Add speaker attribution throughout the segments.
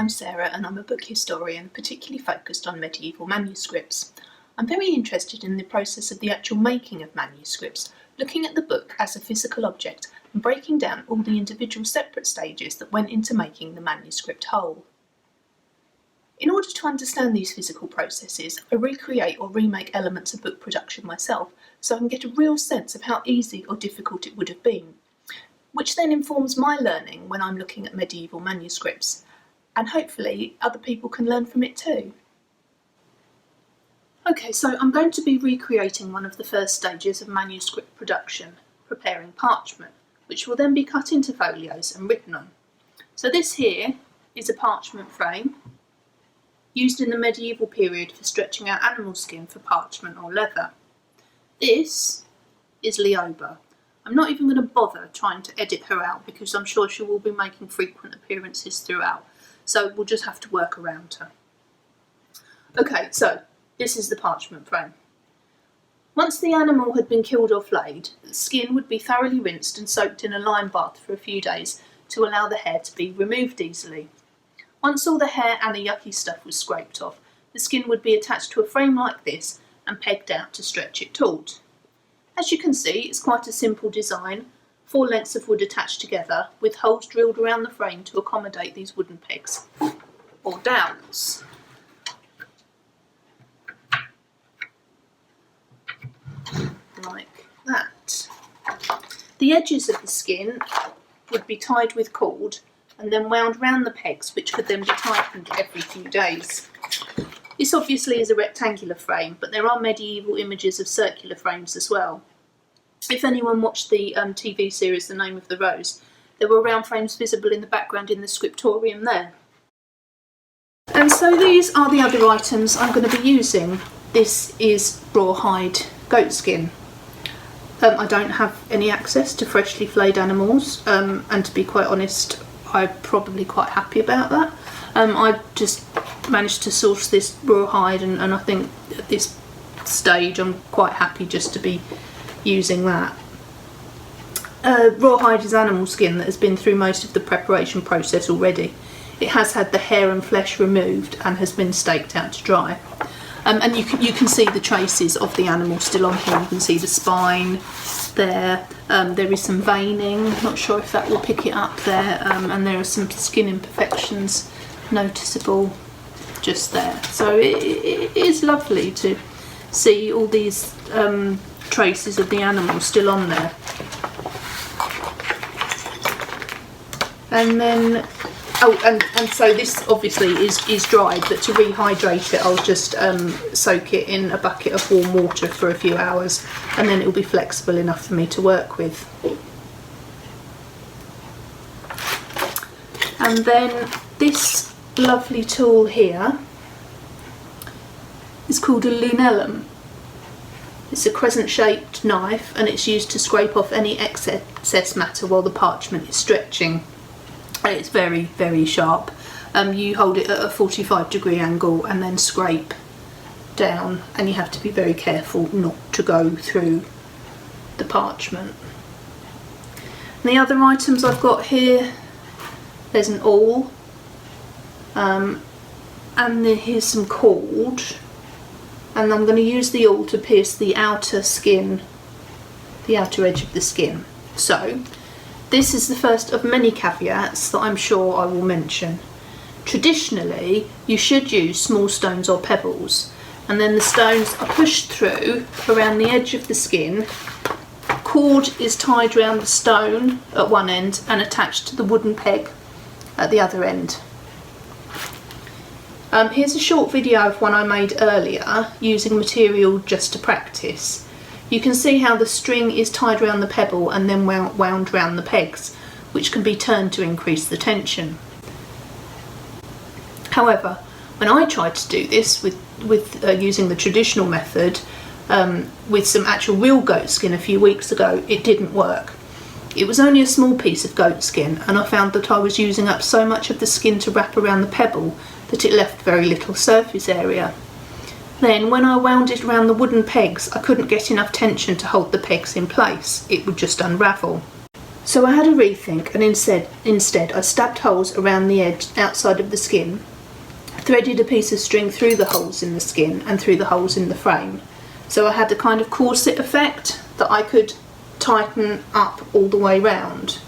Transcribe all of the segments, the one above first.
Speaker 1: I'm Sarah and I'm a book historian particularly focused on medieval manuscripts. I'm very interested in the process of the actual making of manuscripts, looking at the book as a physical object and breaking down all the individual separate stages that went into making the manuscript whole. In order to understand these physical processes, I recreate or remake elements of book production myself so I can get a real sense of how easy or difficult it would have been, which then informs my learning when I'm looking at medieval manuscripts, and hopefully other people can learn from it too. Okay, so I'm going to be recreating one of the first stages of manuscript production, preparing parchment, which will then be cut into folios and written on. So this here is a parchment frame used in the medieval period for stretching out animal skin for parchment or leather. This is Leoba. I'm not even going to bother trying to edit her out because I'm sure she will be making frequent appearances throughout, so we'll just have to work around her. Okay, so this is the parchment frame. Once the animal had been killed or flayed, the skin would be thoroughly rinsed and soaked in a lime bath for a few days to allow the hair to be removed easily. Once all the hair and the yucky stuff was scraped off, the skin would be attached to a frame like this and pegged out to stretch it taut. As you can see, it's quite a simple design, 4 lengths of wood attached together with holes drilled around the frame to accommodate these wooden pegs, or dowels. Like that. The edges of the skin would be tied with cord and then wound round the pegs, which could then be tightened every few days. This obviously is a rectangular frame, but there are medieval images of circular frames as well. If anyone watched the TV series The Name of the Rose, there were round frames visible in the background in the scriptorium there. And so these are the other items I'm going to be using. This is rawhide goatskin. I don't have any access to freshly flayed animals, and to be quite honest, I'm probably quite happy about that. I just managed to source this rawhide, and I think at this stage I'm quite happy just to be using that. Rawhide is animal skin that has been through most of the preparation process already. It has had the hair and flesh removed and has been staked out to dry. And you can see the traces of the animal still on here. You can see the spine there. There is some veining, not sure if that will pick it up there, and there are some skin imperfections noticeable just there. So it is lovely to see all these traces of the animal still on there. And then and so this obviously is dried, but to rehydrate it I'll just soak it in a bucket of warm water for a few hours, and then it will be flexible enough for me to work with. And then this lovely tool here is called a lunellum. It's a crescent shaped knife and it's used to scrape off any excess matter while the parchment is stretching. It's very, very sharp. You hold it at a 45-degree angle and then scrape down, and you have to be very careful not to go through the parchment. And the other items I've got here, there's an awl, and then here's some cord, and I'm going to use the awl to pierce the outer skin, the outer edge of the skin. So this is the first of many caveats that I'm sure I will mention. Traditionally, you should use small stones or pebbles, and then the stones are pushed through around the edge of the skin. Cord is tied around the stone at one end and attached to the wooden peg at the other end. Here's a short video of one I made earlier using material just to practice. You can see how the string is tied around the pebble and then wound round the pegs, which can be turned to increase the tension. However, when I tried to do this with using the traditional method with some actual real goat skin a few weeks ago, it didn't work. It was only a small piece of goat skin, and I found that I was using up so much of the skin to wrap around the pebble that it left very little surface area. Then when I wound it around the wooden pegs, I couldn't get enough tension to hold the pegs in place. It would just unravel. So I had a rethink, and instead I stabbed holes around the edge outside of the skin, threaded a piece of string through the holes in the skin and through the holes in the frame. So I had a kind of corset effect that I could tighten up all the way round.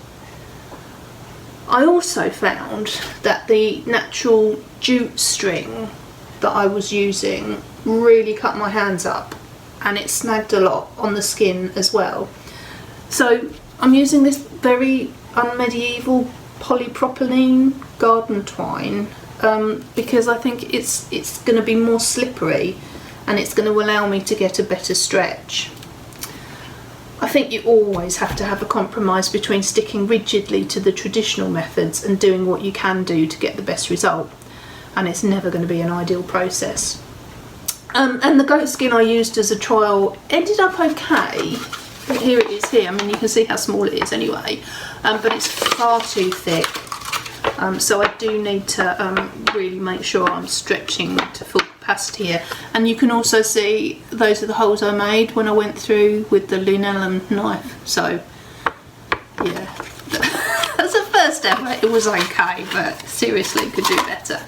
Speaker 1: I also found that the natural jute string that I was using really cut my hands up, and it snagged a lot on the skin as well. So I'm using this very unmedieval polypropylene garden twine because I think it's going to be more slippery and it's going to allow me to get a better stretch. I think you always have to have a compromise between sticking rigidly to the traditional methods and doing what you can do to get the best result, and it's never going to be an ideal process. And the goat skin I used as a trial ended up okay. Here it is here, I mean you can see how small it is anyway, but it's far too thick, so I do need to really make sure I'm stretching to full capacity here. And you can also see those are the holes I made when I went through with the linellum knife, so yeah, as a first ever it was okay, but seriously could do better.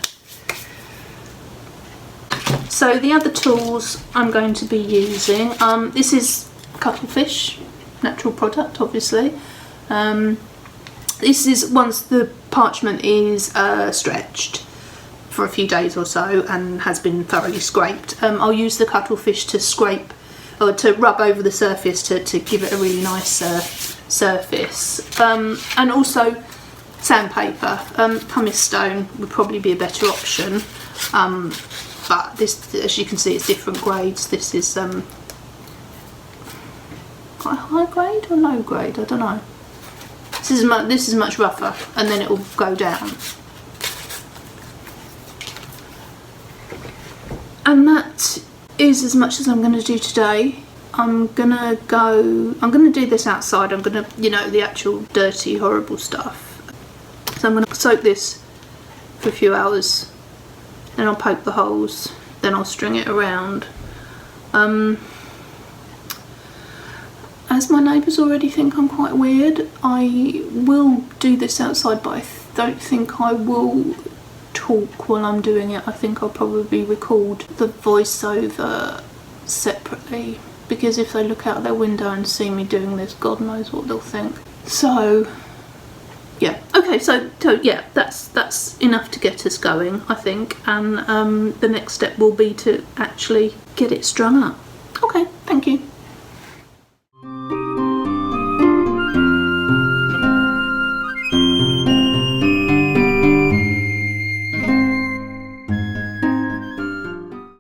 Speaker 1: So the other tools I'm going to be using, this is cuttlefish, natural product obviously. This is once the parchment is stretched for a few days or so and has been thoroughly scraped. I'll use the cuttlefish to scrape or to rub over the surface to give it a really nice surface. And also sandpaper. Pumice stone would probably be a better option, but this, as you can see, it's different grades. This is quite high grade or low grade, I don't know. This is much rougher, and then it will go down. And that is as much as I'm going to do today. I'm gonna do this outside. I'm gonna, you know, the actual dirty, horrible stuff. So I'm gonna soak this for a few hours, then I'll poke the holes, then I'll string it around. As my neighbours already think I'm quite weird, I will do this outside, but I don't think I will talk while I'm doing it. I think I'll probably record the voiceover separately, because if they look out their window and see me doing this, God knows what they'll think. So yeah, okay, so yeah, that's enough to get us going, I think, and the next step will be to actually get it strung up. Okay, thank you.